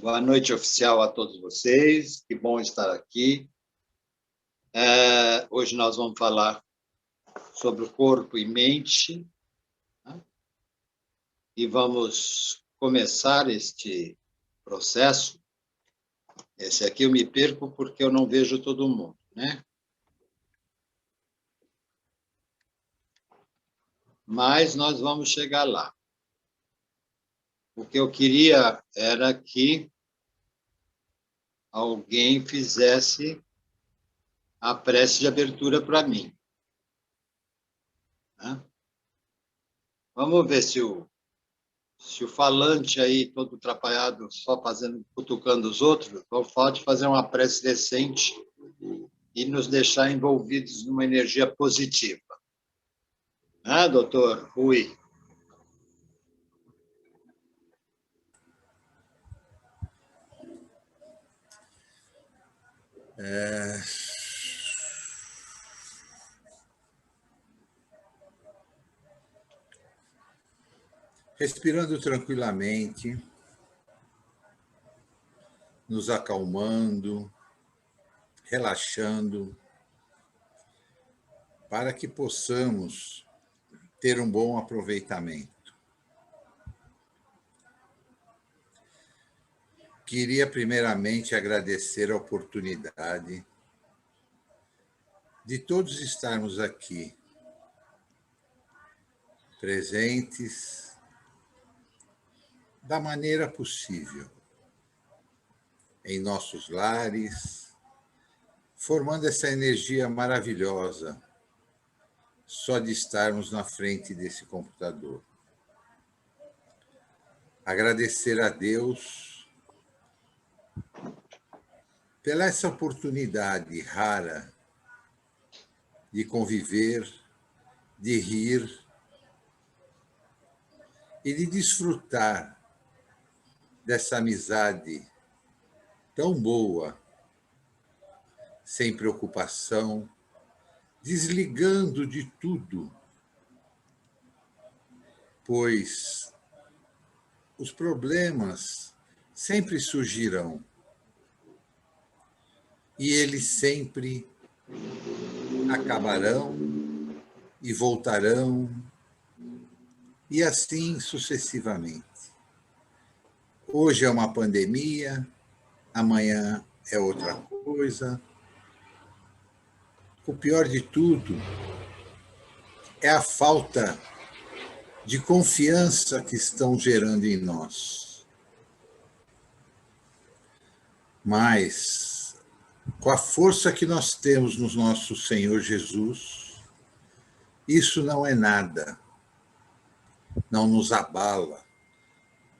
Boa noite oficial a todos vocês, que bom estar aqui. Hoje nós vamos falar sobre o corpo e mente, né? E vamos começar este processo. Esse aqui eu me perco porque eu não vejo todo mundo, né? Mas nós vamos chegar lá. O que eu queria era que alguém fizesse a prece de abertura para mim, né? Vamos ver se o falante aí, todo atrapalhado, só cutucando os outros, pode fazer uma prece decente e nos deixar envolvidos numa energia positiva. Ah, doutor Rui? Respirando tranquilamente, nos acalmando, relaxando, para que possamos ter um bom aproveitamento. Queria primeiramente agradecer a oportunidade de todos estarmos aqui, presentes, da maneira possível, em nossos lares, formando essa energia maravilhosa, só de estarmos na frente desse computador. Agradecer a Deus pela essa oportunidade rara de conviver, de rir e de desfrutar dessa amizade tão boa, sem preocupação, desligando de tudo, pois os problemas sempre surgirão e eles sempre acabarão e voltarão, e assim sucessivamente. Hoje é uma pandemia, amanhã é outra coisa. O pior de tudo é a falta de confiança que estão gerando em nós. Mas, com a força que nós temos no nosso Senhor Jesus, isso não é nada, não nos abala,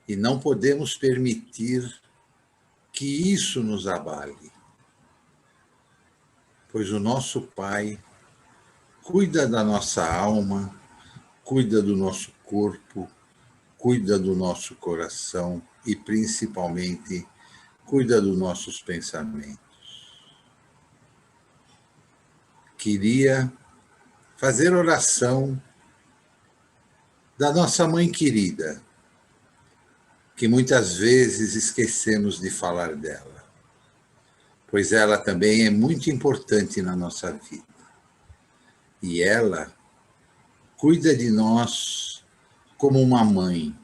e não podemos permitir que isso nos abale, pois o nosso Pai cuida da nossa alma, cuida do nosso corpo, cuida do nosso coração e, principalmente, cuida dos nossos pensamentos. Queria fazer oração da nossa mãe querida, que muitas vezes esquecemos de falar dela, pois ela também é muito importante na nossa vida. E ela cuida de nós como uma mãe.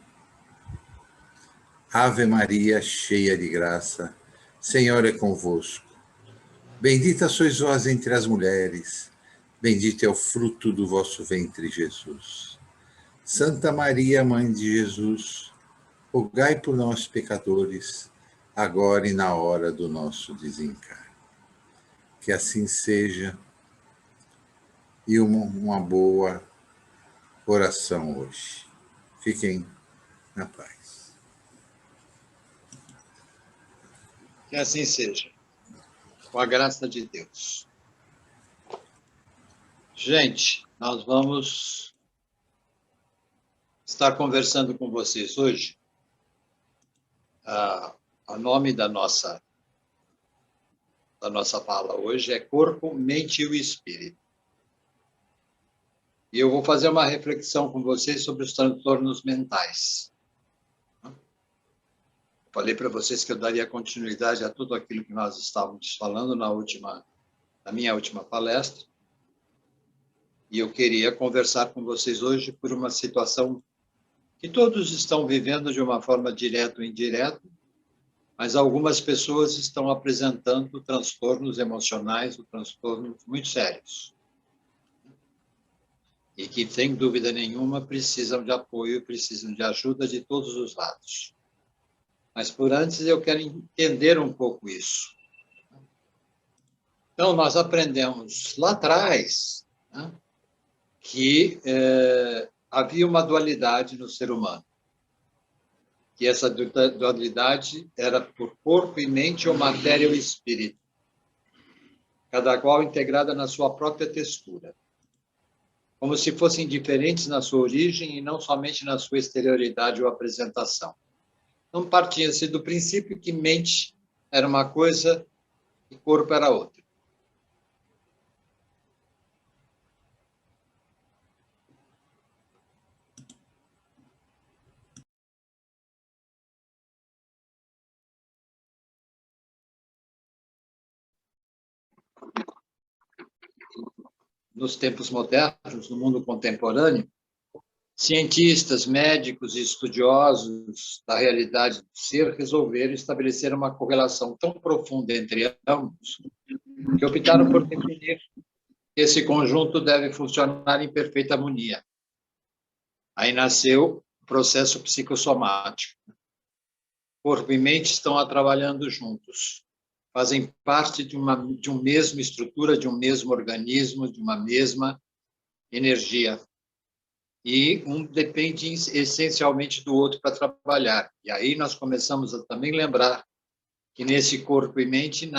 Ave Maria, cheia de graça, Senhor é convosco. Bendita sois vós entre as mulheres, bendito é o fruto do vosso ventre, Jesus. Santa Maria, Mãe de Jesus, rogai por nós, pecadores, agora e na hora do nosso desencarne. Que assim seja, e uma boa oração hoje. Fiquem na paz. Que assim seja, com a graça de Deus. Gente, nós vamos estar conversando com vocês hoje. O nome da nossa fala hoje é Corpo, Mente e o Espírito. E eu vou fazer uma reflexão com vocês sobre os transtornos mentais. falei para vocês que eu daria continuidade a tudo aquilo que nós estávamos falando na minha última palestra. E eu queria conversar com vocês hoje por uma situação que todos estão vivendo de uma forma direta ou indireta, mas algumas pessoas estão apresentando transtornos emocionais, transtornos muito sérios. E que, sem dúvida nenhuma, precisam de apoio, precisam de ajuda de todos os lados. Mas, por antes, eu quero entender um pouco isso. Então, nós aprendemos lá atrás, né, que havia uma dualidade no ser humano. Que essa dualidade era por corpo e mente ou matéria ou espírito, cada qual integrada na sua própria textura, como se fossem diferentes na sua origem e não somente na sua exterioridade ou apresentação. Então, partia-se do princípio que mente era uma coisa e corpo era outra. Nos tempos modernos, no mundo contemporâneo, cientistas, médicos e estudiosos da realidade do ser resolveram estabelecer uma correlação tão profunda entre ambos que optaram por definir que esse conjunto deve funcionar em perfeita harmonia. Aí nasceu o processo psicossomático. Corpo e mente estão trabalhando juntos, fazem parte de uma mesma estrutura, de um mesmo organismo, de uma mesma energia. E um depende essencialmente do outro para trabalhar. E aí nós começamos a também lembrar que nesse corpo e mente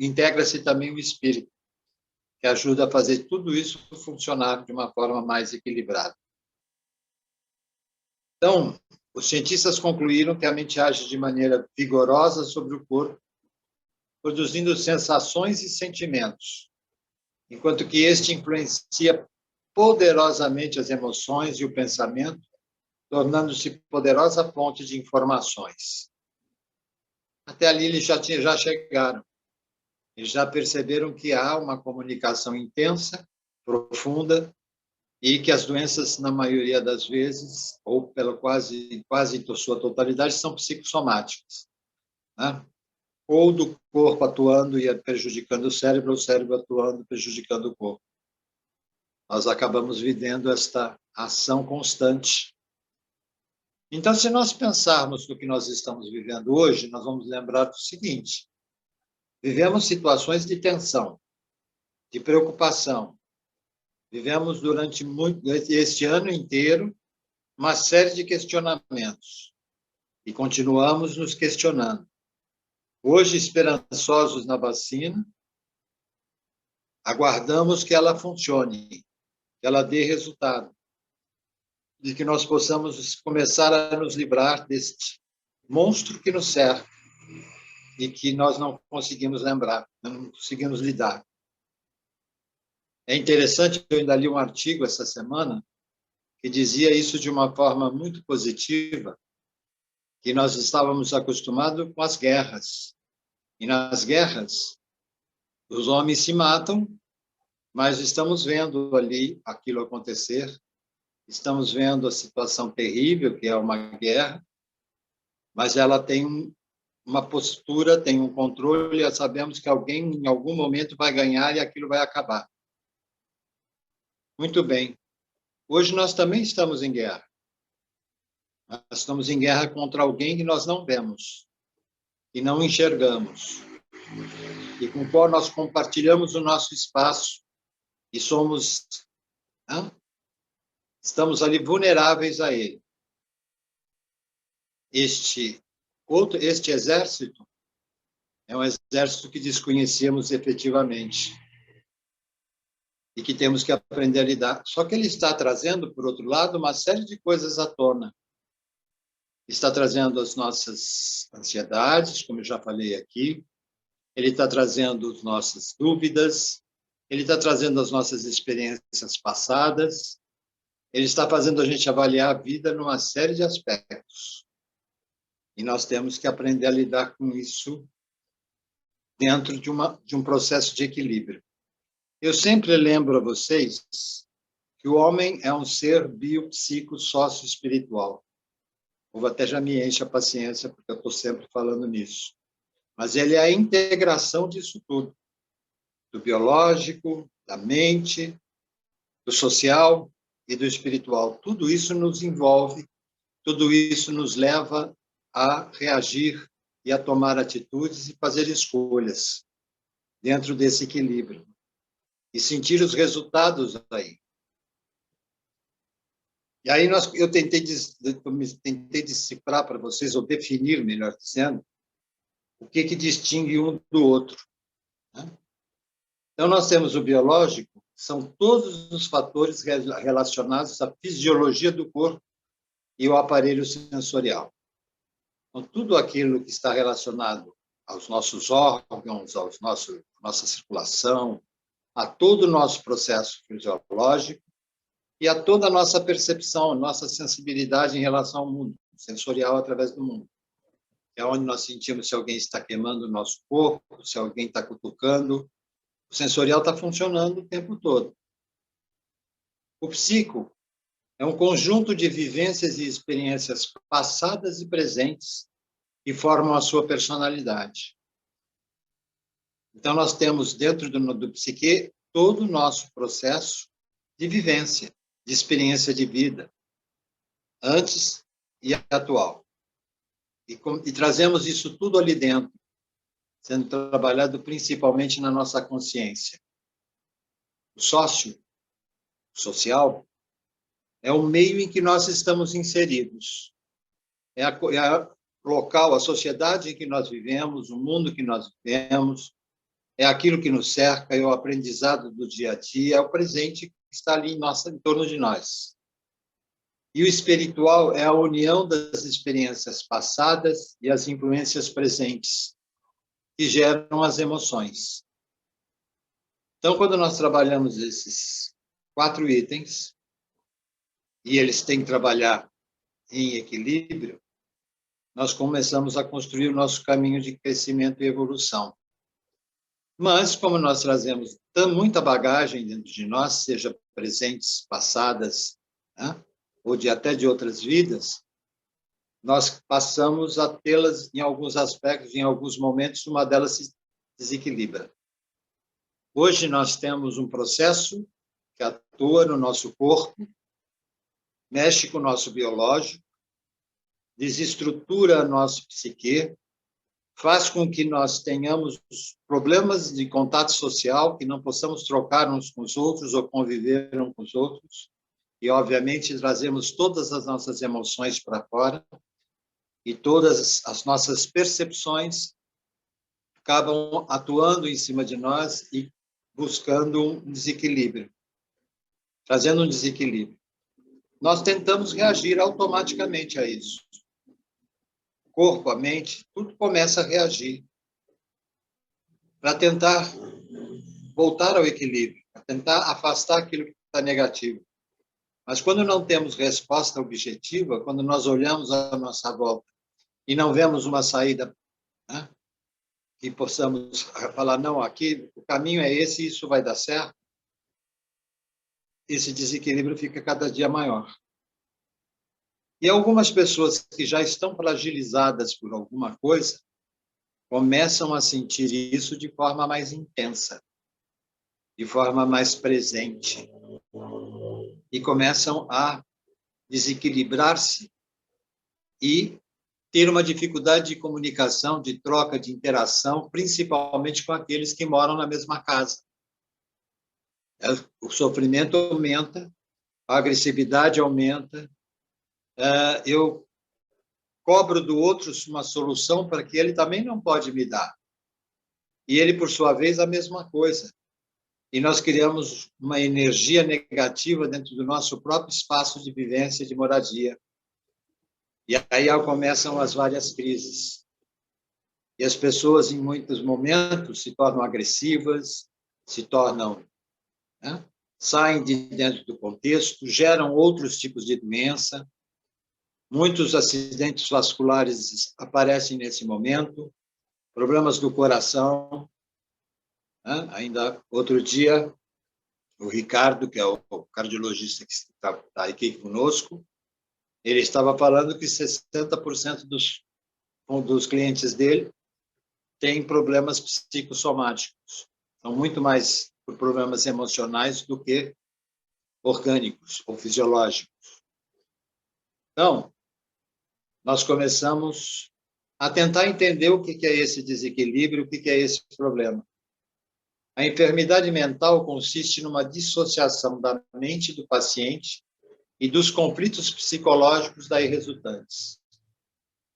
integra-se também o espírito, que ajuda a fazer tudo isso funcionar de uma forma mais equilibrada. Então, os cientistas concluíram que a mente age de maneira vigorosa sobre o corpo, produzindo sensações e sentimentos, enquanto que este influencia poderosamente as emoções e o pensamento, tornando-se poderosa fonte de informações. Até ali eles já chegaram. Eles já perceberam que há uma comunicação intensa, profunda, e que as doenças, na maioria das vezes, ou pela quase sua totalidade, são psicossomáticas, né? Ou do corpo atuando e prejudicando o cérebro atuando e prejudicando o corpo. Nós acabamos vivendo esta ação constante. Então, se nós pensarmos no que nós estamos vivendo hoje, nós vamos lembrar do seguinte: vivemos situações de tensão, de preocupação. Vivemos durante este ano inteiro uma série de questionamentos e continuamos nos questionando. Hoje, esperançosos na vacina, aguardamos que ela funcione, que ela dê resultado, de que nós possamos começar a nos livrar deste monstro que nos cerca e que nós não conseguimos lembrar, não conseguimos lidar. É interessante, eu ainda li um artigo essa semana que dizia isso de uma forma muito positiva, que nós estávamos acostumados com as guerras. E nas guerras, os homens se matam, mas estamos vendo ali aquilo acontecer, estamos vendo a situação terrível, que é uma guerra, mas ela tem uma postura, tem um controle, já sabemos que alguém, em algum momento, vai ganhar e aquilo vai acabar. Muito bem. Hoje nós também estamos em guerra. Nós estamos em guerra contra alguém que nós não vemos, que não enxergamos, e com o qual nós compartilhamos o nosso espaço e estamos ali vulneráveis a ele. Este exército é um exército que desconhecemos efetivamente e que temos que aprender a lidar. Só que ele está trazendo, por outro lado, uma série de coisas à tona. Está trazendo as nossas ansiedades, como eu já falei aqui, ele está trazendo as nossas dúvidas, ele está trazendo as nossas experiências passadas, ele está fazendo a gente avaliar a vida numa série de aspectos. E nós temos que aprender a lidar com isso dentro de um processo de equilíbrio. Eu sempre lembro a vocês que o homem é um ser biopsico sócio-espiritual. O povo até já me enche a paciência, porque eu estou sempre falando nisso. Mas ele é a integração disso tudo, do biológico, da mente, do social e do espiritual. Tudo isso nos envolve, tudo isso nos leva a reagir e a tomar atitudes e fazer escolhas dentro desse equilíbrio e sentir os resultados aí. E aí eu tentei decifrar para vocês, ou definir, melhor dizendo, o que distingue um do outro. Né? Então, nós temos o biológico, são todos os fatores relacionados à fisiologia do corpo e o aparelho sensorial. Então, tudo aquilo que está relacionado aos nossos órgãos, nossa circulação, a todo o nosso processo fisiológico e a toda a nossa percepção, nossa sensibilidade em relação ao mundo, sensorial através do mundo. É onde nós sentimos se alguém está queimando o nosso corpo, se alguém está cutucando. O sensorial está funcionando o tempo todo. O psico é um conjunto de vivências e experiências passadas e presentes que formam a sua personalidade. Então, nós temos dentro do psique todo o nosso processo de vivência, de experiência de vida, antes e atual. E trazemos isso tudo ali dentro, sendo trabalhado principalmente na nossa consciência. O social, é o meio em que nós estamos inseridos. É a local, a sociedade em que nós vivemos, o mundo que nós vivemos, é aquilo que nos cerca, é o aprendizado do dia a dia, é o presente que está ali em torno de nós. E o espiritual é a união das experiências passadas e as influências presentes, que geram as emoções. Então, quando nós trabalhamos esses 4 itens, e eles têm que trabalhar em equilíbrio, nós começamos a construir o nosso caminho de crescimento e evolução. Mas, como nós trazemos muita bagagem dentro de nós, seja presentes, passadas, né, ou até de outras vidas, nós passamos a tê-las em alguns aspectos, em alguns momentos, uma delas se desequilibra. Hoje nós temos um processo que atua no nosso corpo, mexe com o nosso biológico, desestrutura nosso psique, faz com que nós tenhamos problemas de contato social, que não possamos trocar uns com os outros ou conviver uns com os outros, e, obviamente, trazemos todas as nossas emoções para fora, e todas as nossas percepções acabam atuando em cima de nós e buscando um desequilíbrio, trazendo um desequilíbrio. Nós tentamos reagir automaticamente a isso. O corpo, a mente, tudo começa a reagir para tentar voltar ao equilíbrio, para tentar afastar aquilo que está negativo. Mas quando não temos resposta objetiva, quando nós olhamos à nossa volta e não vemos uma saída, né, que possamos falar, não, aqui o caminho é esse, isso vai dar certo, esse desequilíbrio fica cada dia maior. E algumas pessoas que já estão fragilizadas por alguma coisa começam a sentir isso de forma mais intensa, de forma mais presente, e começam a desequilibrar-se e ter uma dificuldade de comunicação, de troca, de interação, principalmente com aqueles que moram na mesma casa. O sofrimento aumenta, a agressividade aumenta, eu cobro do outro uma solução para que ele também não pode me dar. E ele, por sua vez, a mesma coisa. E nós criamos uma energia negativa dentro do nosso próprio espaço de vivência, de moradia. E aí começam as várias crises. E as pessoas, em muitos momentos, se tornam agressivas, se tornam, né, saem de dentro do contexto, geram outros tipos de doença. Muitos acidentes vasculares aparecem nesse momento, problemas do coração. Ainda outro dia, o Ricardo, que é o cardiologista que está aqui conosco, ele estava falando que 60% dos clientes dele têm problemas psicossomáticos. São muito mais por problemas emocionais do que orgânicos ou fisiológicos. Então, nós começamos a tentar entender o que é esse desequilíbrio, o que é esse problema. A enfermidade mental consiste numa dissociação da mente do paciente e dos conflitos psicológicos daí resultantes.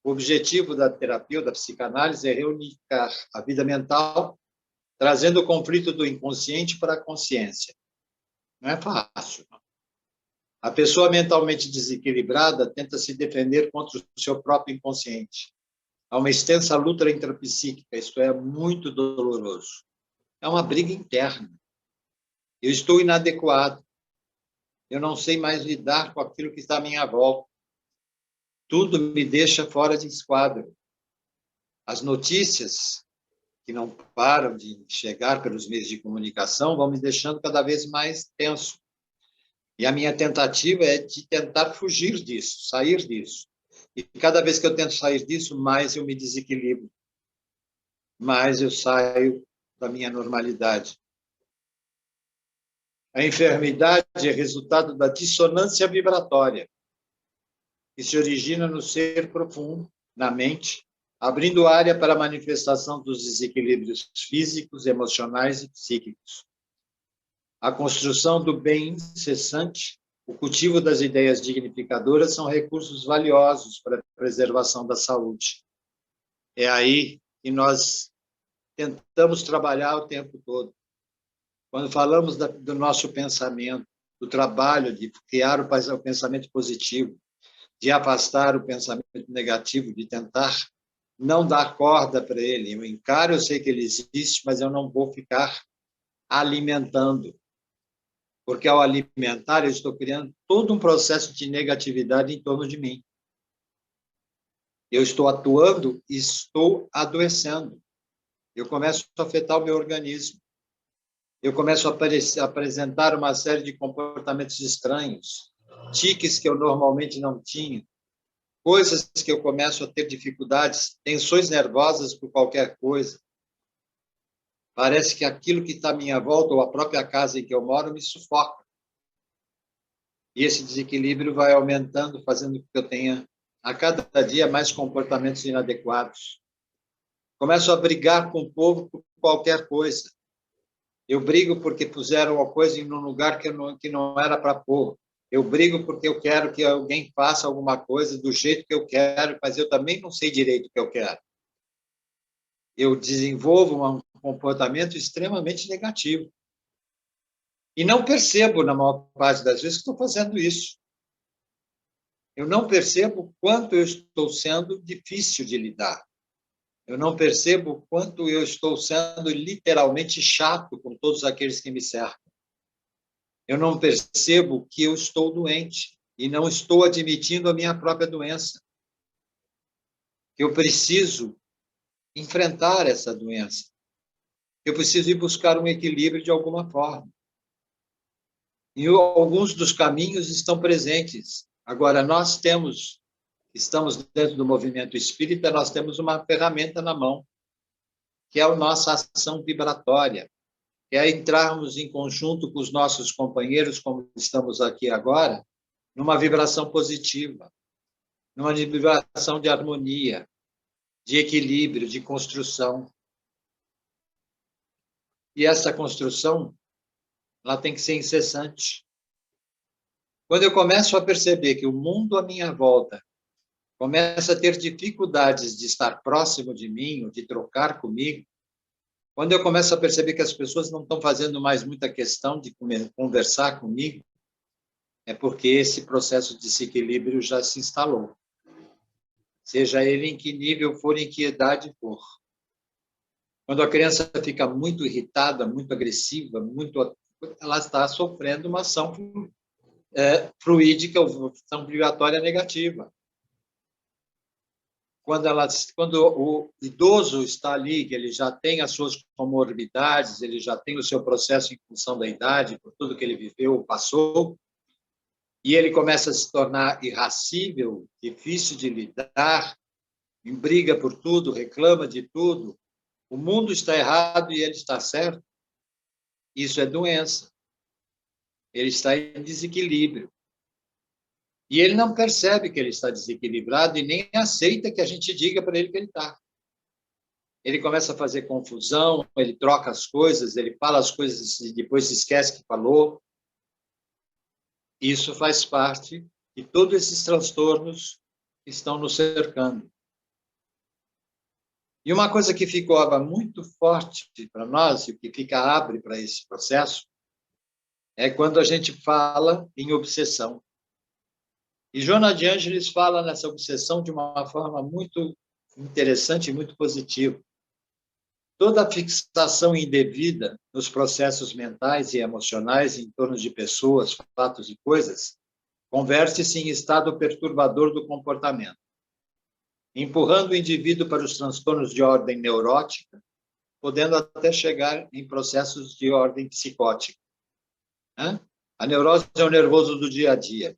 O objetivo da terapia, da psicanálise, é reunificar a vida mental, trazendo o conflito do inconsciente para a consciência. Não é fácil, não. A pessoa mentalmente desequilibrada tenta se defender contra o seu próprio inconsciente. Há uma extensa luta intrapsíquica, isto é muito doloroso. É uma briga interna. Eu estou inadequado. Eu não sei mais lidar com aquilo que está à minha volta. Tudo me deixa fora de esquadro. As notícias que não param de chegar pelos meios de comunicação vão me deixando cada vez mais tenso. E a minha tentativa é de tentar fugir disso, sair disso. E cada vez que eu tento sair disso, mais eu me desequilibro. Mais eu saio da minha normalidade. A enfermidade é resultado da dissonância vibratória, que se origina no ser profundo, na mente, abrindo área para a manifestação dos desequilíbrios físicos, emocionais e psíquicos. A construção do bem incessante, o cultivo das ideias dignificadoras são recursos valiosos para a preservação da saúde. É aí que nós tentamos trabalhar o tempo todo. Quando falamos do nosso pensamento, do trabalho de criar o pensamento positivo, de afastar o pensamento negativo, de tentar não dar corda para ele. Eu encaro, eu sei que ele existe, mas eu não vou ficar alimentando. Porque ao alimentar, eu estou criando todo um processo de negatividade em torno de mim. Eu estou atuando e estou adoecendo. Eu começo a afetar o meu organismo. Eu começo a apresentar uma série de comportamentos estranhos, tiques que eu normalmente não tinha, coisas que eu começo a ter dificuldades, tensões nervosas por qualquer coisa. Parece que aquilo que está à minha volta, ou a própria casa em que eu moro, me sufoca. E esse desequilíbrio vai aumentando, fazendo com que eu tenha, a cada dia, mais comportamentos inadequados. Começo a brigar com o povo por qualquer coisa. Eu brigo porque puseram uma coisa em um lugar que não era para pôr. Eu brigo porque eu quero que alguém faça alguma coisa do jeito que eu quero, mas eu também não sei direito o que eu quero. Eu desenvolvo um comportamento extremamente negativo. E não percebo, na maior parte das vezes, que estou fazendo isso. Eu não percebo quanto eu estou sendo difícil de lidar. Eu não percebo quanto eu estou sendo literalmente chato com todos aqueles que me cercam. Eu não percebo que eu estou doente e não estou admitindo a minha própria doença. Eu preciso enfrentar essa doença. Eu preciso ir buscar um equilíbrio de alguma forma. E alguns dos caminhos estão presentes. Agora, estamos dentro do movimento espírita, nós temos uma ferramenta na mão, que é a nossa ação vibratória, que é entrarmos em conjunto com os nossos companheiros, como estamos aqui agora, numa vibração positiva, numa vibração de harmonia, de equilíbrio, de construção. E essa construção, ela tem que ser incessante. Quando eu começo a perceber que o mundo à minha volta começa a ter dificuldades de estar próximo de mim, ou de trocar comigo, quando eu começo a perceber que as pessoas não estão fazendo mais muita questão de conversar comigo, é porque esse processo de desequilíbrio já se instalou. Seja ele em que nível for, em que idade for. Quando a criança fica muito irritada, muito agressiva, ela está sofrendo uma ação fluídica, ação vibratória negativa. quando o idoso está ali, que ele já tem as suas comorbidades, ele já tem o seu processo em função da idade, por tudo que ele viveu, passou, e ele começa a se tornar irascível, difícil de lidar, briga por tudo, reclama de tudo, o mundo está errado e ele está certo, isso é doença. Ele está em desequilíbrio. E ele não percebe que ele está desequilibrado e nem aceita que a gente diga para ele que ele está. Ele começa a fazer confusão, ele troca as coisas, ele fala as coisas e depois se esquece que falou. Isso faz parte de todos esses transtornos que estão nos cercando. E uma coisa que ficou muito forte para nós, e que abre para esse processo, é quando a gente fala em obsessão. E Joana de Ângeles fala nessa obsessão de uma forma muito interessante e muito positiva. Toda fixação indevida nos processos mentais e emocionais em torno de pessoas, fatos e coisas converte-se em estado perturbador do comportamento, empurrando o indivíduo para os transtornos de ordem neurótica, podendo até chegar em processos de ordem psicótica. A neurose é o nervoso do dia a dia.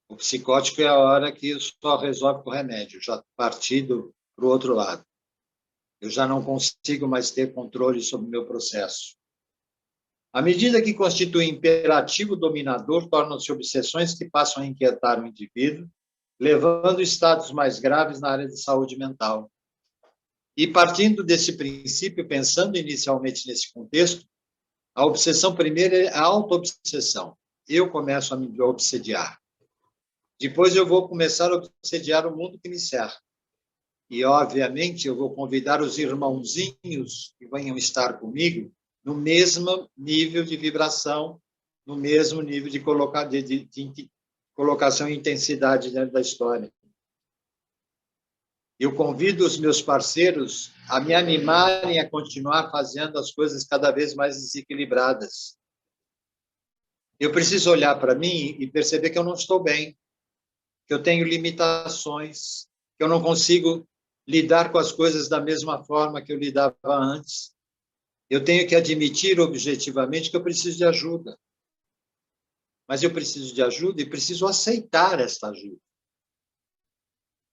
O psicótico é a hora que só resolve com remédio, já partido para o outro lado. Eu já não consigo mais ter controle sobre o meu processo. À medida que constitui imperativo dominador, tornam-se obsessões que passam a inquietar o indivíduo, levando estados mais graves na área de saúde mental. E partindo desse princípio, pensando inicialmente nesse contexto, a obsessão primeira é a auto-obsessão. Eu começo a me obsediar. Depois eu vou começar a obsediar o mundo que me cerca. E, obviamente, eu vou convidar os irmãozinhos que venham estar comigo no mesmo nível de vibração, no mesmo nível de colocação e intensidade dentro da história. Eu convido os meus parceiros a me animarem a continuar fazendo as coisas cada vez mais desequilibradas. Eu preciso olhar para mim e perceber que eu não estou bem, que eu tenho limitações, que eu não consigo lidar com as coisas da mesma forma que eu lidava antes. Eu tenho que admitir objetivamente que eu preciso de ajuda. Mas eu preciso de ajuda e preciso aceitar esta ajuda.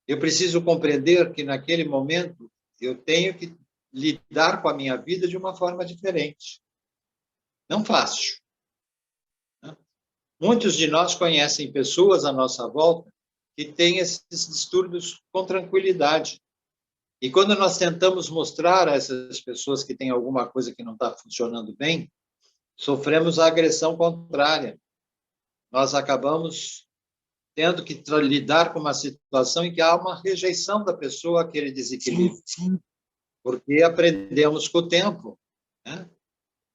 Eu preciso compreender que, naquele momento, eu tenho que lidar com a minha vida de uma forma diferente. Não fácil. Muitos de nós conhecem pessoas à nossa volta que têm esses distúrbios com tranquilidade. E quando nós tentamos mostrar a essas pessoas que têm alguma coisa que não está funcionando bem, sofremos a agressão contrária. Nós acabamos tendo que lidar com uma situação em que há uma rejeição da pessoa àquele desequilíbrio. Porque aprendemos com o tempo, né,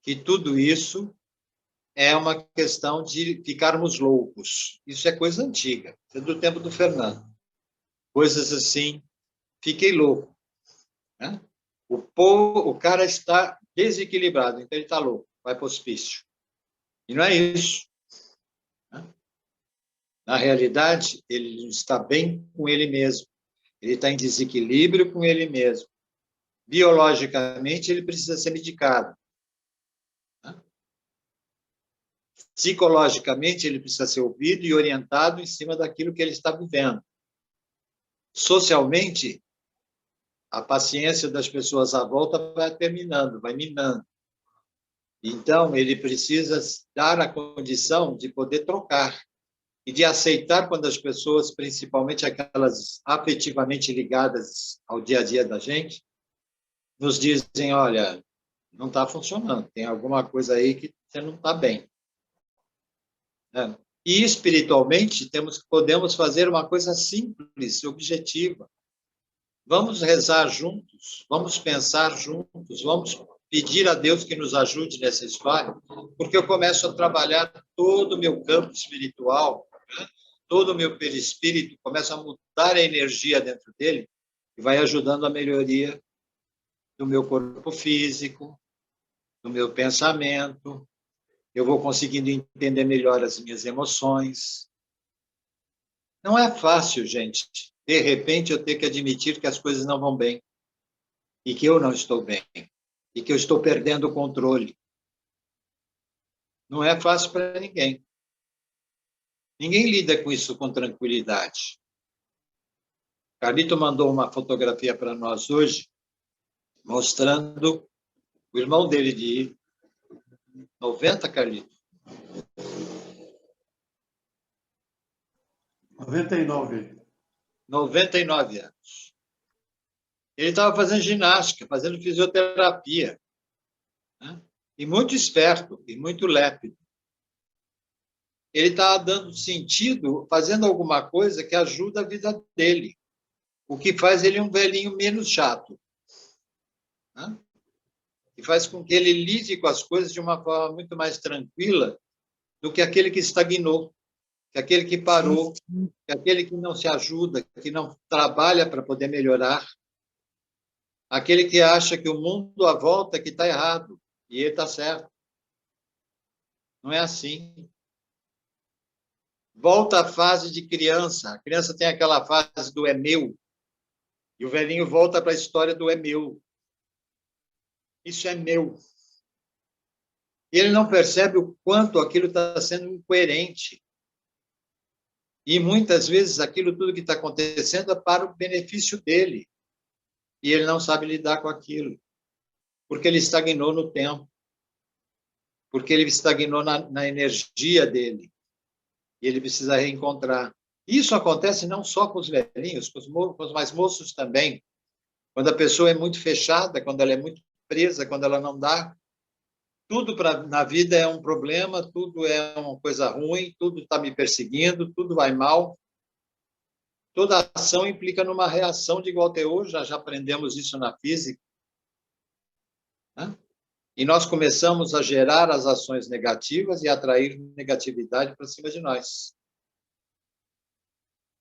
que tudo isso é uma questão de ficarmos loucos. Isso é coisa antiga, é do tempo do Fernando. Coisas assim, fiquei louco. Né? O cara está desequilibrado, então ele está louco, vai para o hospício. E não é isso. Né? Na realidade, ele está bem com ele mesmo. Ele está em desequilíbrio com ele mesmo. Biologicamente, ele precisa ser medicado. Né? Psicologicamente, ele precisa ser ouvido e orientado em cima daquilo que ele está vivendo. Socialmente, a paciência das pessoas à volta vai terminando, vai minando. Então, ele precisa dar a condição de poder trocar e de aceitar quando as pessoas, principalmente aquelas afetivamente ligadas ao dia a dia da gente, nos dizem, olha, não está funcionando, tem alguma coisa aí que você não está bem. Né? E, espiritualmente, podemos fazer uma coisa simples, objetiva. Vamos rezar juntos, vamos pensar juntos, vamos pedir a Deus que nos ajude nessa história, porque eu começo a trabalhar todo o meu campo espiritual, né? Todo o meu perispírito, começa a mudar a energia dentro dele e vai ajudando a melhoria do meu corpo físico, do meu pensamento. Eu vou conseguindo entender melhor as minhas emoções. Não é fácil, gente. de repente, eu ter que admitir que as coisas não vão bem, e que eu não estou bem, e que eu estou perdendo o controle. Não é fácil para ninguém. Ninguém lida com isso com tranquilidade. Carlito mandou uma fotografia para nós hoje, mostrando o irmão dele de 90, Carlito? 99. 99 anos. Ele estava fazendo ginástica, fazendo fisioterapia, né? E muito esperto, e muito lépido. Ele estava dando sentido, fazendo alguma coisa que ajuda a vida dele, o que faz ele um velhinho menos chato, né? E faz com que ele lide com as coisas de uma forma muito mais tranquila do que aquele que estagnou, que aquele que parou, que aquele que não se ajuda, que não trabalha para poder melhorar, aquele que acha que o mundo à volta que está errado e ele está certo. Não é assim. Volta à fase de criança. A criança tem aquela fase do é meu, e o velhinho volta para a história do é meu. Isso é meu. E ele não percebe o quanto aquilo está sendo incoerente. E muitas vezes aquilo tudo que está acontecendo é para o benefício dele. E ele não sabe lidar com aquilo, porque ele estagnou no tempo, porque ele estagnou na energia dele. E ele precisa reencontrar. Isso acontece não só com os velhinhos, com os mais moços também. Quando a pessoa é muito fechada, quando ela é muito presa, quando ela não dá, tudo na vida é um problema, tudo é uma coisa ruim, tudo está me perseguindo, tudo vai mal. Toda ação implica numa reação de igual teor, já aprendemos isso na física, né? E nós começamos a gerar as ações negativas e atrair negatividade para cima de nós.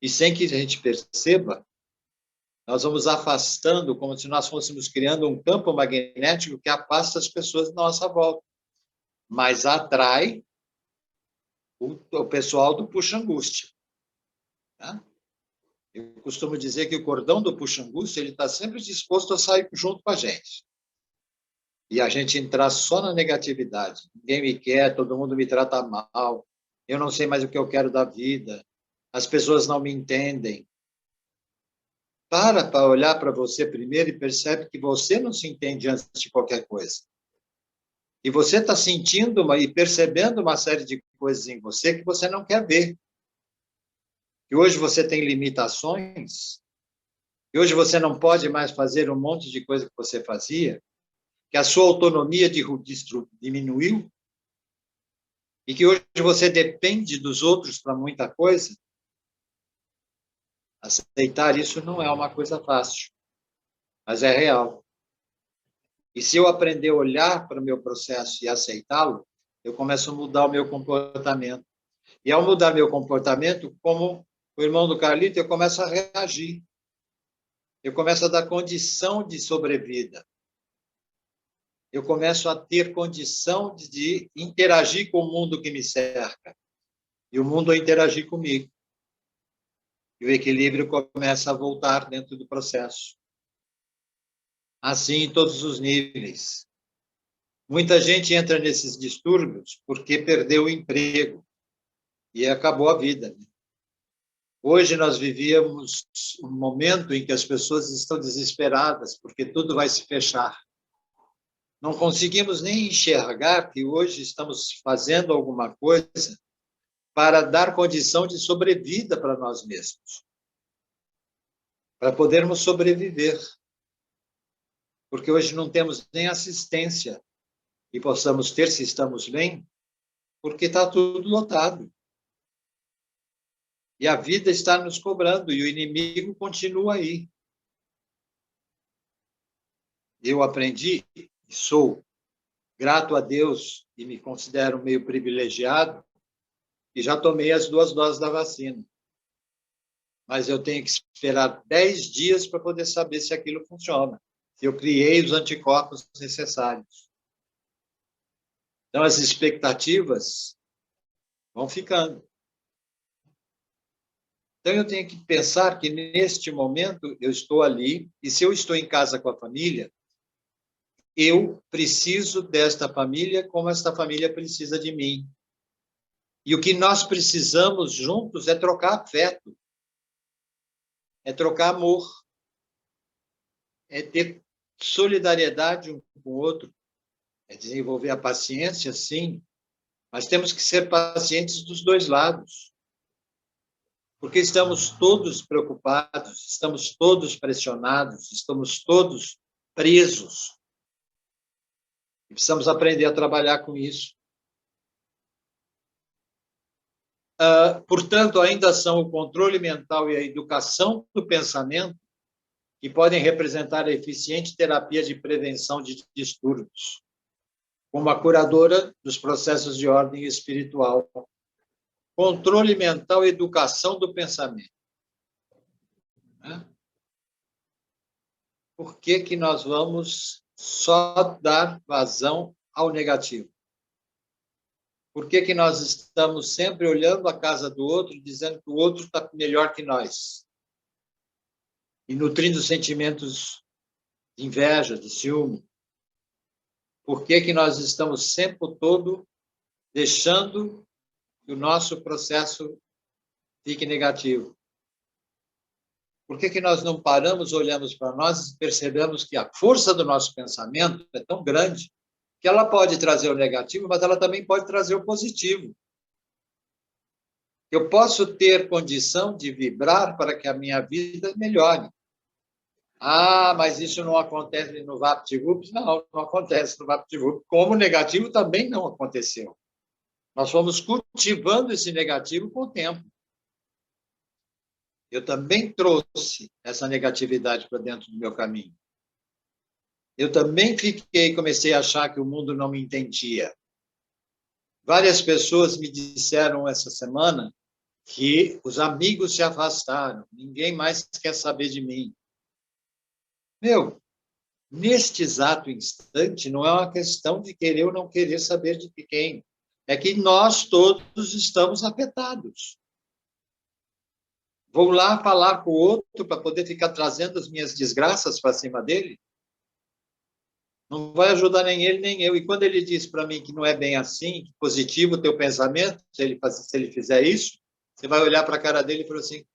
E sem que a gente perceba, nós vamos afastando, como se nós fôssemos criando um campo magnético que afasta as pessoas da nossa volta, mas atrai o pessoal do puxa-angústia, né? Eu costumo dizer que o cordão do puxa-angústia ele está sempre disposto a sair junto com a gente. E a gente entrar só na negatividade. Ninguém me quer, todo mundo me trata mal, eu não sei mais o que eu quero da vida, as pessoas não me entendem. Para olhar para você primeiro e percebe que você não se entende antes de qualquer coisa. E você está sentindo e percebendo uma série de coisas em você que você não quer ver. Que hoje você tem limitações, que hoje você não pode mais fazer um monte de coisa que você fazia, que a sua autonomia diminuiu, e que hoje você depende dos outros para muita coisa. Aceitar isso não é uma coisa fácil, mas é real. E se eu aprender a olhar para o meu processo e aceitá-lo, eu começo a mudar o meu comportamento. E ao mudar meu comportamento, como o irmão do Carlito, eu começo a reagir. Eu começo a dar condição de sobrevida. Eu começo a ter condição de interagir com o mundo que me cerca. E o mundo a interagir comigo. E o equilíbrio começa a voltar dentro do processo. Assim, em todos os níveis. Muita gente entra nesses distúrbios porque perdeu o emprego e acabou a vida. Hoje nós vivíamos um momento em que as pessoas estão desesperadas porque tudo vai se fechar. Não conseguimos nem enxergar que hoje estamos fazendo alguma coisa para dar condição de sobrevida para nós mesmos, para podermos sobreviver. Porque hoje não temos nem assistência e possamos ter se estamos bem, porque está tudo lotado. E a vida está nos cobrando e o inimigo continua aí. Eu aprendi e sou grato a Deus e me considero meio privilegiado e já tomei as 2 doses da vacina. Mas eu tenho que esperar 10 dias para poder saber se aquilo funciona, se eu criei os anticorpos necessários. Então, as expectativas vão ficando. Então, eu tenho que pensar que, neste momento, eu estou ali, e se eu estou em casa com a família, eu preciso desta família como esta família precisa de mim. E o que nós precisamos juntos é trocar afeto, é trocar amor, é ter solidariedade um com o outro, é desenvolver a paciência, sim, mas temos que ser pacientes dos dois lados, porque estamos todos preocupados, estamos todos pressionados, estamos todos presos. E precisamos aprender a trabalhar com isso. Portanto, ainda são o controle mental e a educação do pensamento que podem representar a eficiente terapia de prevenção de distúrbios, como a curadora dos processos de ordem espiritual. Controle mental e educação do pensamento. Por que que nós vamos só dar vazão ao negativo? Por que que nós estamos sempre olhando a casa do outro, dizendo que o outro está melhor que nós? E nutrindo sentimentos de inveja, de ciúme? Por que que nós estamos sempre todo deixando que o nosso processo fique negativo? Por que que nós não paramos, olhamos para nós e percebemos que a força do nosso pensamento é tão grande que ela pode trazer o negativo, mas ela também pode trazer o positivo. Eu posso ter condição de vibrar para que a minha vida melhore. Mas isso não acontece no VaptVup? Não, não acontece no VaptVup. Como negativo também não aconteceu. Nós fomos cultivando esse negativo com o tempo. Eu também trouxe essa negatividade para dentro do meu caminho. Eu também comecei a achar que o mundo não me entendia. Várias pessoas me disseram essa semana que os amigos se afastaram, ninguém mais quer saber de mim. Neste exato instante, não é uma questão de querer ou não querer saber de quem. É que nós todos estamos afetados. Vou lá falar com o outro para poder ficar trazendo as minhas desgraças para cima dele? Não vai ajudar nem ele, nem eu. E quando ele diz para mim que não é bem assim, que positivo o teu pensamento, se ele fizer isso, você vai olhar para a cara dele e falar assim,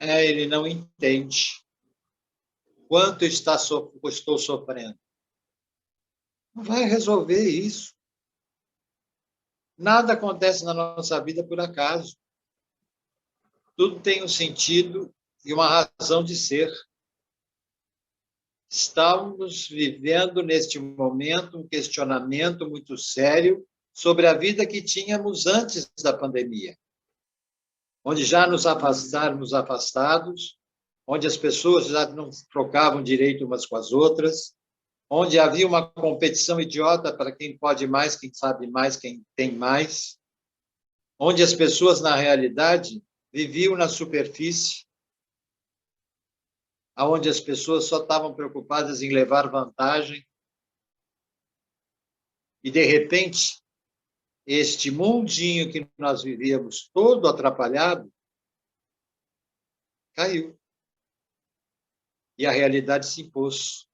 ele não entende. Quanto estou sofrendo? Não vai resolver isso. Nada acontece na nossa vida por acaso. Tudo tem um sentido e uma razão de ser. Estamos vivendo, neste momento, um questionamento muito sério sobre a vida que tínhamos antes da pandemia, onde já nos afastados, onde as pessoas já não trocavam direito umas com as outras, onde havia uma competição idiota para quem pode mais, quem sabe mais, quem tem mais, onde as pessoas, na realidade, viviam na superfície, onde as pessoas só estavam preocupadas em levar vantagem. E, de repente, este mundinho que nós vivíamos todo atrapalhado, caiu. E a realidade se impôs.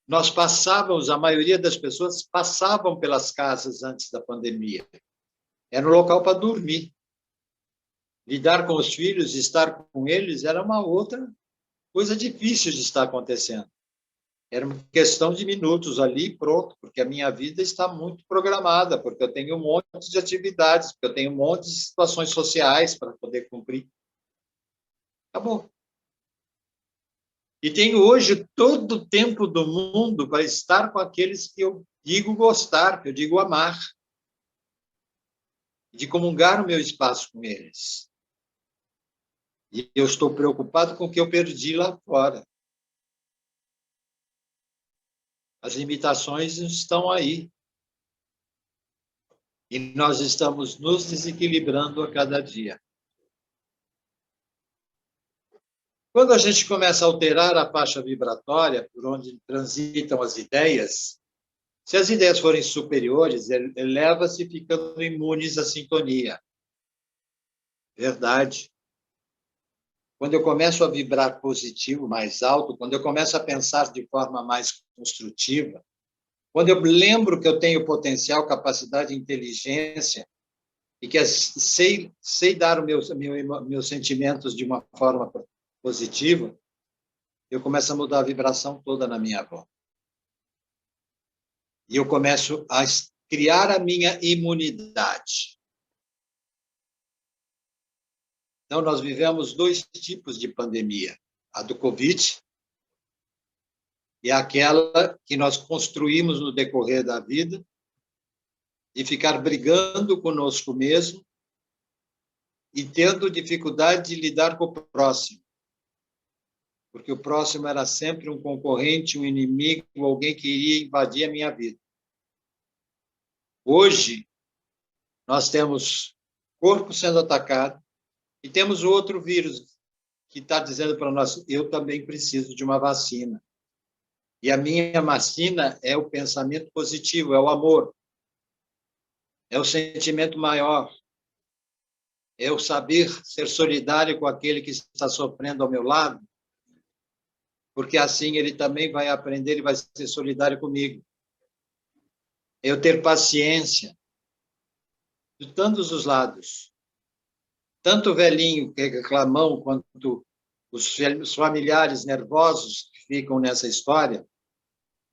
Nós passávamos, a maioria das pessoas passavam pelas casas antes da pandemia. Era um local para dormir. Lidar com os filhos, estar com eles, era uma outra coisa difícil de estar acontecendo. Era uma questão de minutos ali, pronto, porque a minha vida está muito programada, porque eu tenho um monte de atividades, porque eu tenho um monte de situações sociais para poder cumprir. Acabou. E tenho hoje todo o tempo do mundo para estar com aqueles que eu digo gostar, que eu digo amar, de comungar o meu espaço com eles. E eu estou preocupado com o que eu perdi lá fora. As limitações estão aí. E nós estamos nos desequilibrando a cada dia. Quando a gente começa a alterar a faixa vibratória por onde transitam as ideias, se as ideias forem superiores, eleva-se ficando imunes à sintonia. Verdade. Quando eu começo a vibrar positivo, mais alto, quando eu começo a pensar de forma mais construtiva, quando eu lembro que eu tenho potencial, capacidade e inteligência, e que sei dar meus sentimentos de uma forma positiva, eu começo a mudar a vibração toda na minha volta. E eu começo a criar a minha imunidade. Então, nós vivemos 2 tipos de pandemia. A do Covid e aquela que nós construímos no decorrer da vida, de ficar brigando conosco mesmo e tendo dificuldade de lidar com o próximo. Porque o próximo era sempre um concorrente, um inimigo, alguém que iria invadir a minha vida. Hoje, nós temos corpo sendo atacado e temos o outro vírus que está dizendo para nós, eu também preciso de uma vacina. E a minha vacina é o pensamento positivo, é o amor, é o sentimento maior, é o saber ser solidário com aquele que está sofrendo ao meu lado, porque assim ele também vai aprender e vai ser solidário comigo. É eu ter paciência de todos os lados, tanto o velhinho que é reclamão, quanto os familiares nervosos que ficam nessa história.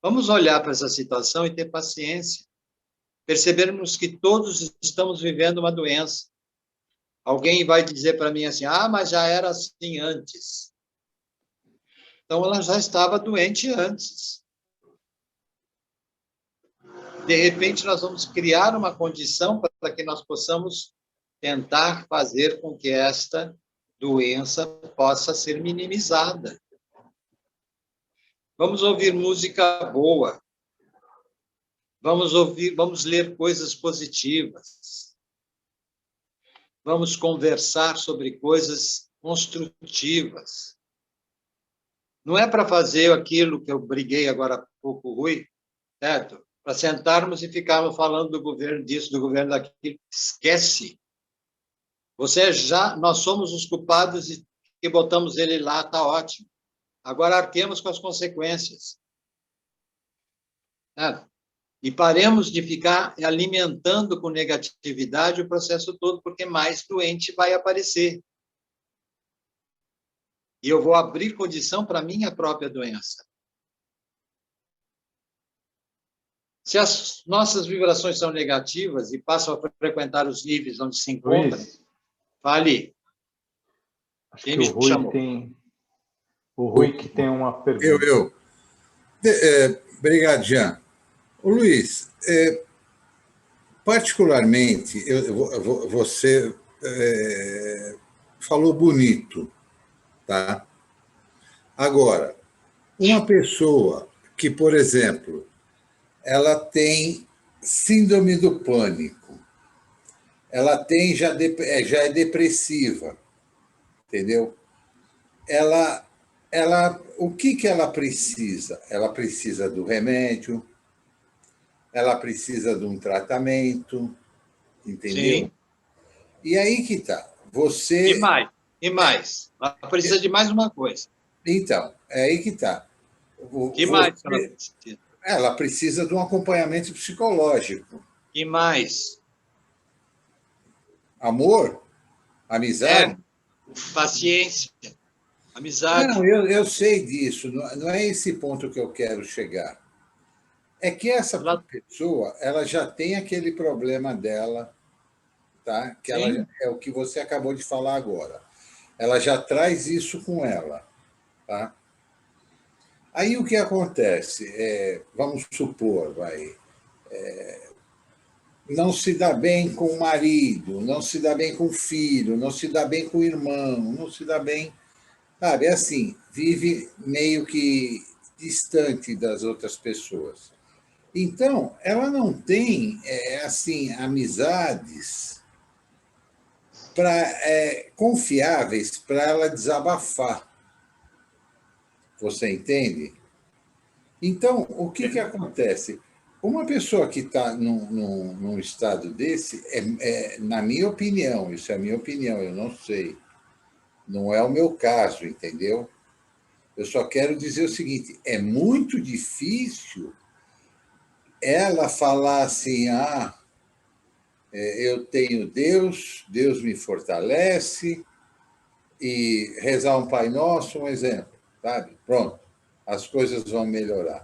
Vamos olhar para essa situação e ter paciência, percebermos que todos estamos vivendo uma doença. Alguém vai dizer para mim assim, mas já era assim antes. Então, ela já estava doente antes. De repente, nós vamos criar uma condição para que nós possamos tentar fazer com que esta doença possa ser minimizada. Vamos ouvir música boa. Vamos ler coisas positivas. Vamos conversar sobre coisas construtivas. Não é para fazer aquilo que eu briguei agora há pouco, Rui, certo? Para sentarmos e ficarmos falando do governo disso, do governo daquilo. Esquece. Nós somos os culpados e que botamos ele lá, está ótimo. Agora arquemos com as consequências. Certo? E paremos de ficar alimentando com negatividade o processo todo, porque mais doente vai aparecer. E eu vou abrir condição para a minha própria doença. Se as nossas vibrações são negativas e passam a frequentar os níveis onde se encontram, fale. Acho que o Rui tem... O Rui que tem uma pergunta. Obrigado, Jean. Ô, Luiz, particularmente, você falou bonito, tá? Agora, uma pessoa que, por exemplo, ela tem síndrome do pânico, ela já é depressiva, entendeu? O que ela precisa? Ela precisa do remédio, ela precisa de um tratamento, entendeu? Sim. E aí que está. Você... E mais. Ela precisa de mais uma coisa. Então, é aí que está. Que mais ela precisa? Ela precisa de um acompanhamento psicológico. E mais? Amor? Amizade? Paciência. Amizade. Não, eu sei disso. Não é esse ponto que eu quero chegar. É que essa pessoa, ela já tem aquele problema dela, tá? Que é o que você acabou de falar agora. Ela já traz isso com ela, tá? Aí o que acontece? Vamos supor, não se dá bem com o marido, não se dá bem com o filho, não se dá bem com o irmão, não se dá bem... Sabe, é assim, vive meio que distante das outras pessoas. Então, ela não tem, assim, amizades confiáveis para ela desabafar. Você entende? Então, o que acontece? uma pessoa que está num estado desse, na minha opinião, isso é a minha opinião, eu não sei, não é o meu caso, entendeu? Eu só quero dizer o seguinte, é muito difícil ela falar assim, eu tenho Deus, Deus me fortalece, e rezar um Pai Nosso, um exemplo, sabe? Pronto, as coisas vão melhorar.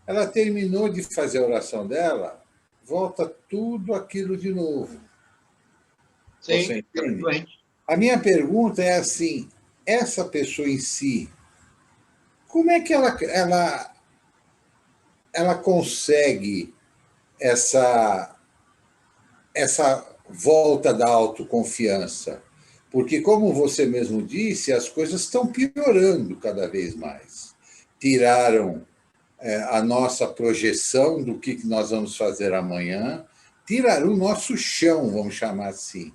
Ela terminou de fazer a oração dela, volta tudo aquilo de novo. Você Sim, entende? A minha pergunta é assim, essa pessoa em si, como é que ela consegue essa volta da autoconfiança? Porque, como você mesmo disse, as coisas estão piorando cada vez mais. Tiraram a nossa projeção do que nós vamos fazer amanhã, tiraram o nosso chão, vamos chamar assim.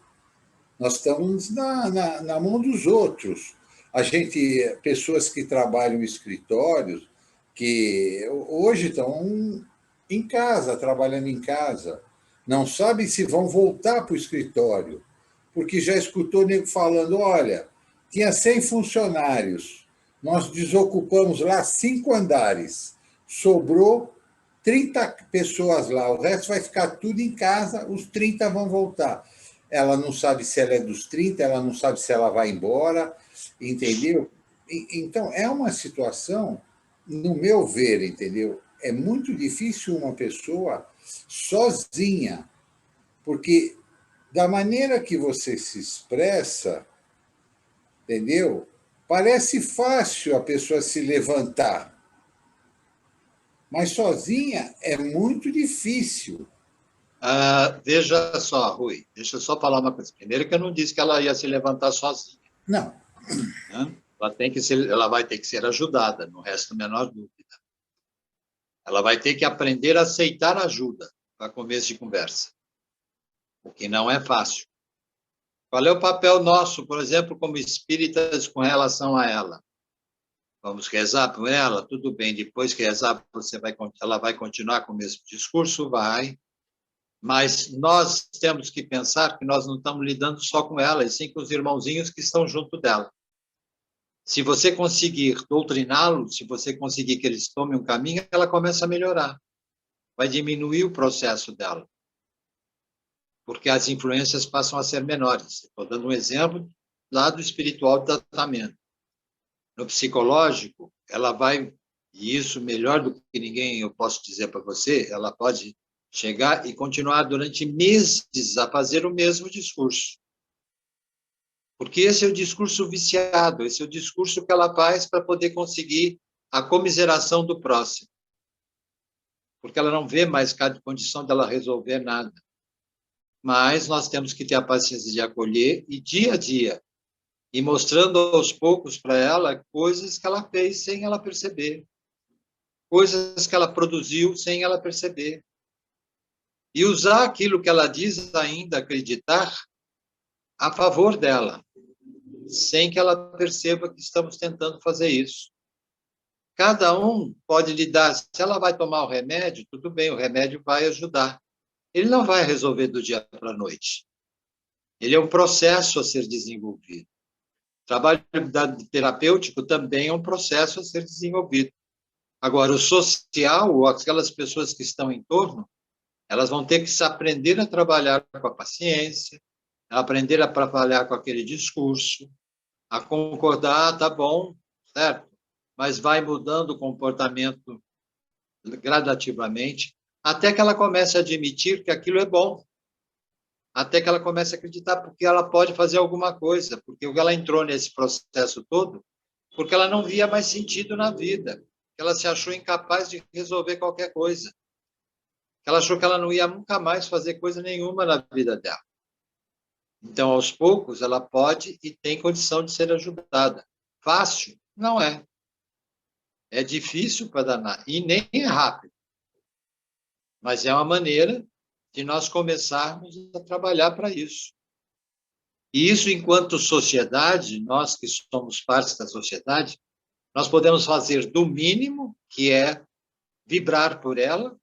Nós estamos na mão dos outros. Pessoas que trabalham em escritórios, que hoje estão em casa, trabalhando em casa, não sabem se vão voltar para o escritório, porque já escutou nego falando, olha, tinha 100 funcionários, nós desocupamos lá 5 andares, sobrou 30 pessoas lá, o resto vai ficar tudo em casa, os 30 vão voltar. Ela não sabe se ela é dos 30, ela não sabe se ela vai embora, entendeu? Então, é uma situação, no meu ver, entendeu? É muito difícil uma pessoa sozinha, porque da maneira que você se expressa, entendeu? Parece fácil a pessoa se levantar, mas sozinha é muito difícil. Veja só, Rui, deixa eu só falar uma coisa. Primeiro que eu não disse que ela ia se levantar sozinha. Não. Né? Ela vai ter que ser ajudada, não resta a menor dúvida. Ela vai ter que aprender a aceitar ajuda para começo de conversa, o que não é fácil. Qual é o papel nosso, por exemplo, como espíritas com relação a ela? Vamos rezar por ela? Tudo bem, depois que rezar, ela vai continuar com o mesmo discurso? Vai. Mas nós temos que pensar que nós não estamos lidando só com ela, e sim com os irmãozinhos que estão junto dela. Se você conseguir doutriná-los, se você conseguir que eles tomem um caminho, ela começa a melhorar. Vai diminuir o processo dela. Porque as influências passam a ser menores. Estou dando um exemplo lá do espiritual do tratamento. No psicológico, ela vai, e isso melhor do que ninguém eu posso dizer para você, ela pode chegar e continuar durante meses a fazer o mesmo discurso. Porque esse é o discurso viciado, esse é o discurso que ela faz para poder conseguir a comiseração do próximo. Porque ela não vê mais condição dela resolver nada. Mas nós temos que ter a paciência de acolher e dia a dia, e mostrando aos poucos para ela coisas que ela fez sem ela perceber, coisas que ela produziu sem ela perceber. E usar aquilo que ela diz ainda acreditar a favor dela, sem que ela perceba que estamos tentando fazer isso. Cada um pode lidar, se ela vai tomar o remédio, tudo bem, o remédio vai ajudar. Ele não vai resolver do dia para a noite. Ele é um processo a ser desenvolvido. O trabalho terapêutico também é um processo a ser desenvolvido. Agora, o social, ou aquelas pessoas que estão em torno, elas vão ter que se aprender a trabalhar com a paciência, a aprender a trabalhar com aquele discurso, a concordar, tá bom, certo? Mas vai mudando o comportamento gradativamente, até que ela comece a admitir que aquilo é bom, até que ela comece a acreditar porque ela pode fazer alguma coisa, porque ela entrou nesse processo todo porque ela não via mais sentido na vida, ela se achou incapaz de resolver qualquer coisa, ela achou que ela não ia nunca mais fazer coisa nenhuma na vida dela. Então, aos poucos, ela pode e tem condição de ser ajudada. Fácil? Não é. É difícil para danar e nem é rápido. Mas é uma maneira de nós começarmos a trabalhar para isso. E isso, enquanto sociedade, nós que somos parte da sociedade, nós podemos fazer do mínimo, que é vibrar por ela,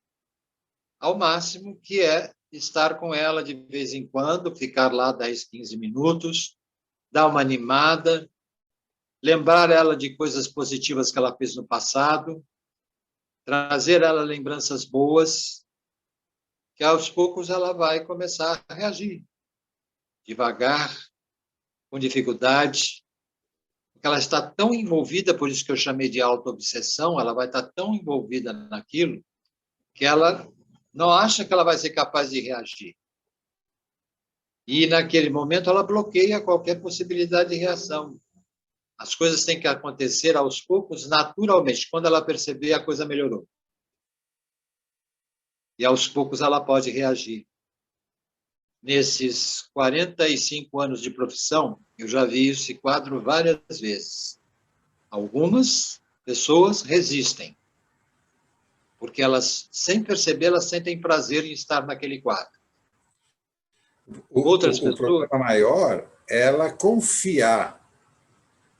ao máximo, que é estar com ela de vez em quando, ficar lá 10, 15 minutos, dar uma animada, lembrar ela de coisas positivas que ela fez no passado, trazer ela lembranças boas, que aos poucos ela vai começar a reagir, devagar, com dificuldade, porque ela está tão envolvida, por isso que eu chamei de auto-obsessão, ela vai estar tão envolvida naquilo, que ela não acha que ela vai ser capaz de reagir. E, naquele momento, ela bloqueia qualquer possibilidade de reação. As coisas têm que acontecer aos poucos, naturalmente. Quando ela perceber, a coisa melhorou. E, aos poucos, ela pode reagir. Nesses 45 anos de profissão, eu já vi esse quadro várias vezes. Algumas pessoas resistem, porque elas, sem perceber, elas sentem prazer em estar naquele quadro. Outras pessoas... O problema maior é ela confiar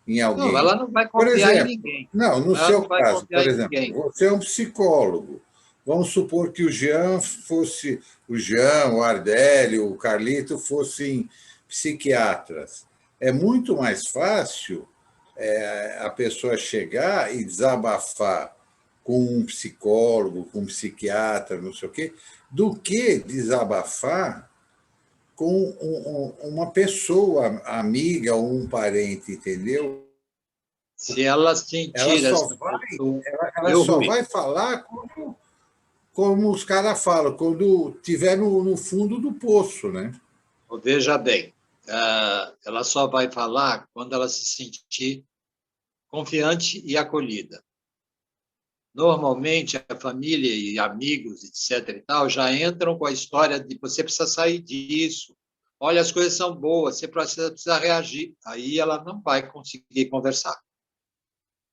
em alguém. Não, ela não vai confiar em ninguém. Não, no seu caso, por exemplo, ninguém. Você é um psicólogo. Vamos supor que o Jean fosse... O Jean, o Ardélio, o Carlito fossem psiquiatras. É muito mais fácil a pessoa chegar e desabafar com um psicólogo, com um psiquiatra, não sei o quê, do que desabafar com uma pessoa amiga ou um parente, entendeu? Se ela sentir... Ela só vai falar como os caras falam, quando estiver no fundo do poço, né? Veja bem, ela só vai falar quando ela se sentir confiante e acolhida. Normalmente, a família e amigos, etc. e tal, já entram com a história de você precisa sair disso. Olha, as coisas são boas, você precisa reagir. Aí ela não vai conseguir conversar.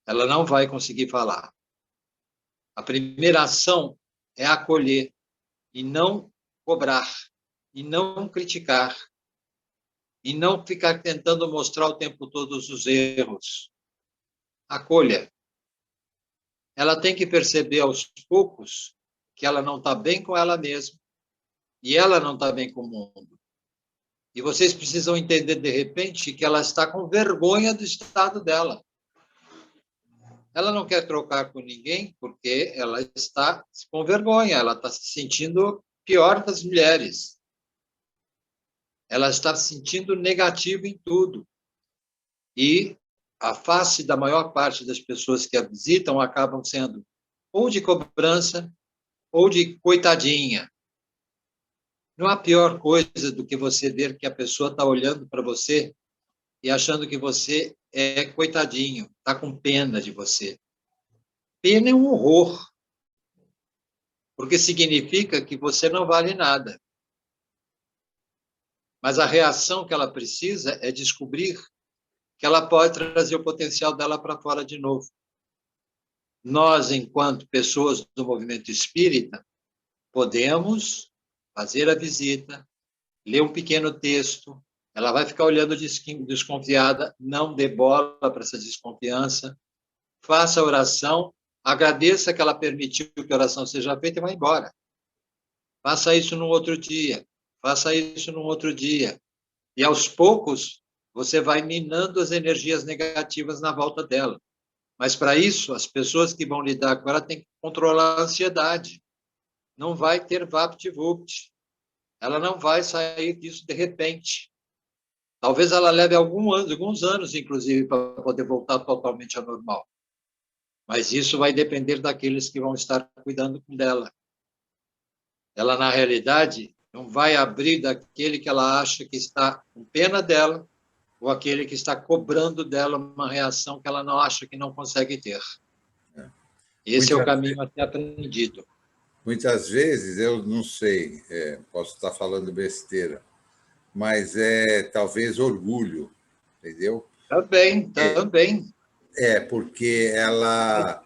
Ela não vai conseguir falar. A primeira ação é acolher e não cobrar, e não criticar, e não ficar tentando mostrar o tempo todo os erros. Acolha. Ela tem que perceber aos poucos que ela não está bem com ela mesma e ela não está bem com o mundo. E vocês precisam entender, de repente, que ela está com vergonha do estado dela. Ela não quer trocar com ninguém porque ela está com vergonha, ela está se sentindo pior das mulheres. Ela está se sentindo negativa em tudo. E a face da maior parte das pessoas que a visitam acabam sendo ou de cobrança ou de coitadinha. Não há pior coisa do que você ver que a pessoa está olhando para você e achando que você é coitadinho, está com pena de você. Pena é um horror, porque significa que você não vale nada. Mas a reação que ela precisa é descobrir que ela pode trazer o potencial dela para fora de novo. Nós, enquanto pessoas do movimento espírita, podemos fazer a visita, ler um pequeno texto, ela vai ficar olhando desconfiada, não dê bola para essa desconfiança, faça a oração, agradeça que ela permitiu que a oração seja feita e vá embora. Faça isso num outro dia, faça isso num outro dia. E, aos poucos, você vai minando as energias negativas na volta dela. Mas, para isso, as pessoas que vão lidar com ela têm que controlar a ansiedade. Não vai ter vapt-vupt. Ela não vai sair disso de repente. Talvez ela leve alguns anos, inclusive, para poder voltar totalmente ao normal. Mas isso vai depender daqueles que vão estar cuidando dela. Ela, na realidade, não vai abrir daquele que ela acha que está com pena dela ou aquele que está cobrando dela uma reação que ela não acha que não consegue ter. Esse é o caminho a ser aprendido. Muitas vezes, eu não sei, posso estar falando besteira, mas é talvez orgulho, entendeu? Também. Porque ela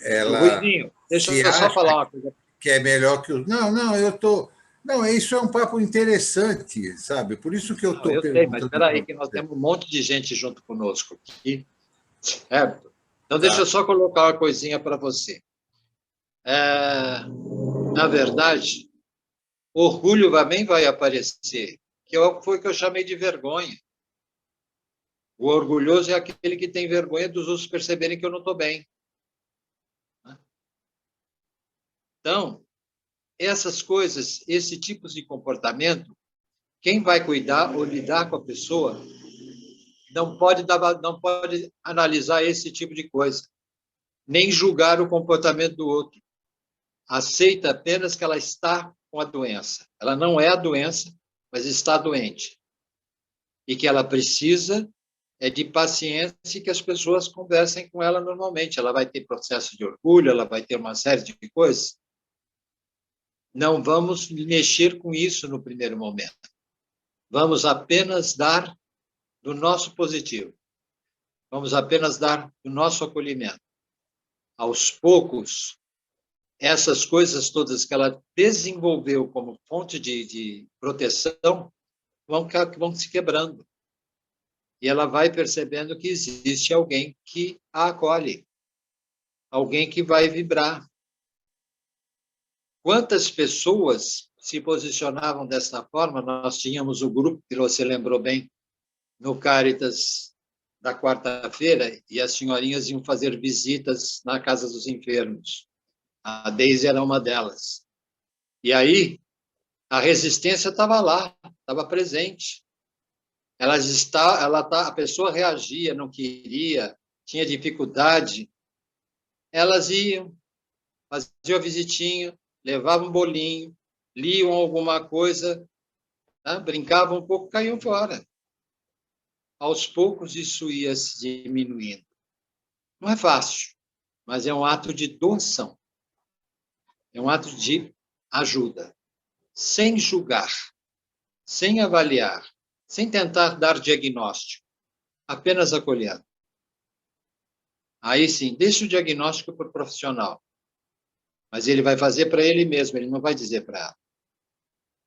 Ruizinho, deixa eu só falar uma coisa. Que é melhor que o... Não, eu tô... Não, isso é um papo interessante, sabe? Por isso que eu estou perguntando... Sei, mas espera aí, que nós temos um monte de gente junto conosco aqui, certo? Então, deixa eu só colocar uma coisinha para você. na verdade, orgulho também vai aparecer, que foi o que eu chamei de vergonha. O orgulhoso é aquele que tem vergonha dos outros perceberem que eu não estou bem. Então, essas coisas, esse tipo de comportamento, quem vai cuidar ou lidar com a pessoa não pode analisar esse tipo de coisa, nem julgar o comportamento do outro. Aceita apenas que ela está com a doença. Ela não é a doença, mas está doente. E que ela precisa de paciência e que as pessoas conversem com ela normalmente. Ela vai ter processo de orgulho, ela vai ter uma série de coisas. Não vamos mexer com isso no primeiro momento. Vamos apenas dar do nosso positivo. Vamos apenas dar do nosso acolhimento. Aos poucos, essas coisas todas que ela desenvolveu como fonte de proteção vão se quebrando. E ela vai percebendo que existe alguém que a acolhe, alguém que vai vibrar. Quantas pessoas se posicionavam dessa forma? Nós tínhamos o grupo, que você lembrou bem, no Cáritas da quarta-feira, e as senhorinhas iam fazer visitas na Casa dos Enfermos. A Deise era uma delas. E aí, a resistência estava lá, estava presente. A pessoa reagia, não queria, tinha dificuldade. Elas iam, faziam a visitinha, levavam um bolinho, liam alguma coisa, né? Brincavam um pouco, caíam fora. Aos poucos, isso ia se diminuindo. Não é fácil, mas é um ato de doação. É um ato de ajuda, sem julgar, sem avaliar, sem tentar dar diagnóstico, apenas acolhendo. Aí sim, deixa o diagnóstico para o profissional, mas ele vai fazer para ele mesmo, ele não vai dizer para ela.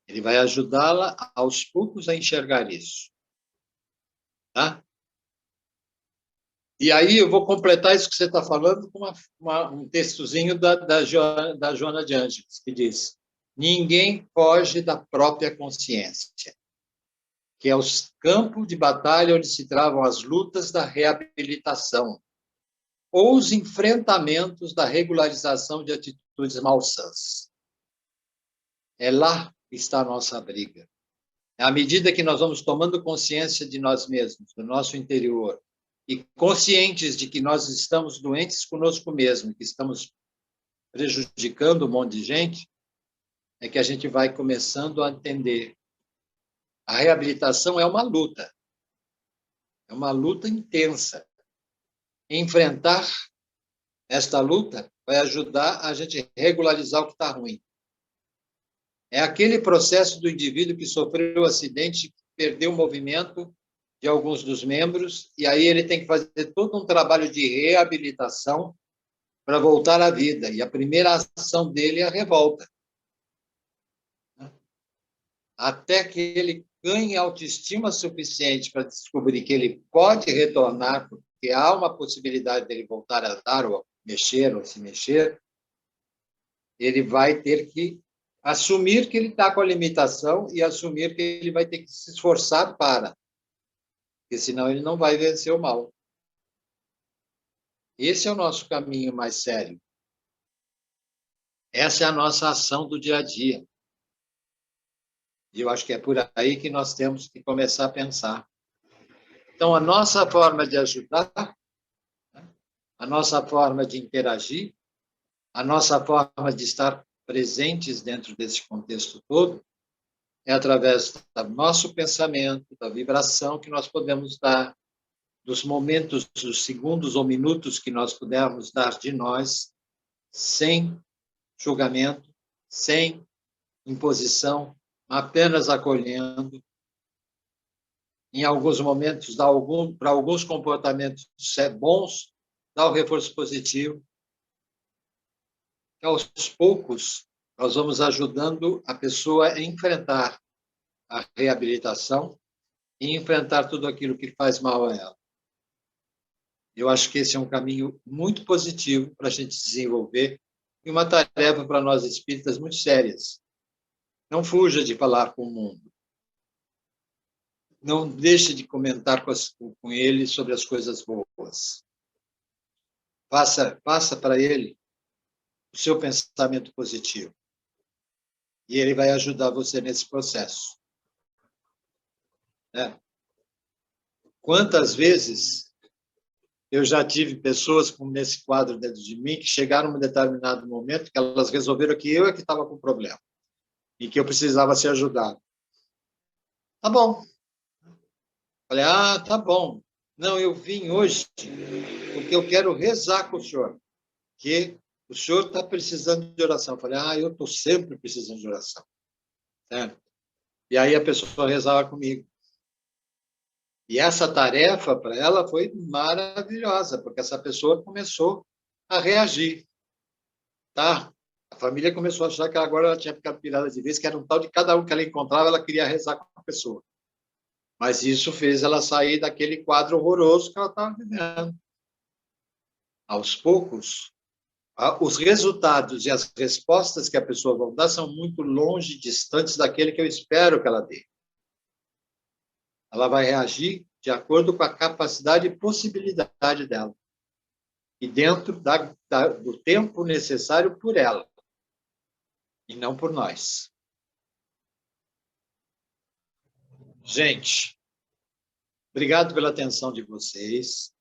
Ele vai ajudá-la aos poucos a enxergar isso. Tá? E aí eu vou completar isso que você está falando com um textozinho da Joana de Ângeles, que diz: ninguém foge da própria consciência, que é o campo de batalha onde se travam as lutas da reabilitação ou os enfrentamentos da regularização de atitudes malsãs. É lá que está a nossa briga. À medida que nós vamos tomando consciência de nós mesmos, do nosso interior, e conscientes de que nós estamos doentes conosco mesmo, que estamos prejudicando um monte de gente, é que a gente vai começando a entender. A reabilitação é uma luta intensa. Enfrentar esta luta vai ajudar a gente regularizar o que está ruim. É aquele processo do indivíduo que sofreu um acidente, perdeu o movimento de alguns dos membros, e aí ele tem que fazer todo um trabalho de reabilitação para voltar à vida. E a primeira ação dele é a revolta. Até que ele ganhe autoestima suficiente para descobrir que ele pode retornar, porque há uma possibilidade dele voltar a andar, ou mexer, ou se mexer, ele vai ter que assumir que ele está com a limitação e assumir que ele vai ter que se esforçar para, porque senão ele não vai vencer o mal. Esse é o nosso caminho mais sério. Essa é a nossa ação do dia a dia. E eu acho que é por aí que nós temos que começar a pensar. Então, a nossa forma de ajudar, a nossa forma de interagir, a nossa forma de estar presentes dentro desse contexto todo, é através do nosso pensamento, da vibração que nós podemos dar, dos momentos, dos segundos ou minutos que nós pudermos dar de nós, sem julgamento, sem imposição, apenas acolhendo. Em alguns momentos, para alguns comportamentos bons, dá o reforço positivo. Aos poucos, nós vamos ajudando a pessoa a enfrentar a reabilitação e enfrentar tudo aquilo que faz mal a ela. Eu acho que esse é um caminho muito positivo para a gente desenvolver e uma tarefa para nós espíritas muito sérias. Não fuja de falar com o mundo. Não deixe de comentar com ele sobre as coisas boas. Faça para ele o seu pensamento positivo. E ele vai ajudar você nesse processo. Quantas vezes eu já tive pessoas como nesse quadro dentro de mim que chegaram em um determinado momento que elas resolveram que eu é que estava com problema e que eu precisava ser ajudado. Tá bom. Falei, tá bom. Não, eu vim hoje porque eu quero rezar com o senhor, que o senhor está precisando de oração. Eu falei, eu estou sempre precisando de oração. Certo? E aí a pessoa rezava comigo. E essa tarefa, para ela, foi maravilhosa, porque essa pessoa começou a reagir. Tá? A família começou a achar que agora ela tinha ficado pirada de vez, que era um tal de cada um que ela encontrava, ela queria rezar com a pessoa. Mas isso fez ela sair daquele quadro horroroso que ela estava vivendo. Aos poucos, os resultados e as respostas que a pessoa vai dar são muito longe, distantes daquele que eu espero que ela dê. Ela vai reagir de acordo com a capacidade e possibilidade dela. E dentro do tempo necessário por ela. E não por nós. Gente, obrigado pela atenção de vocês.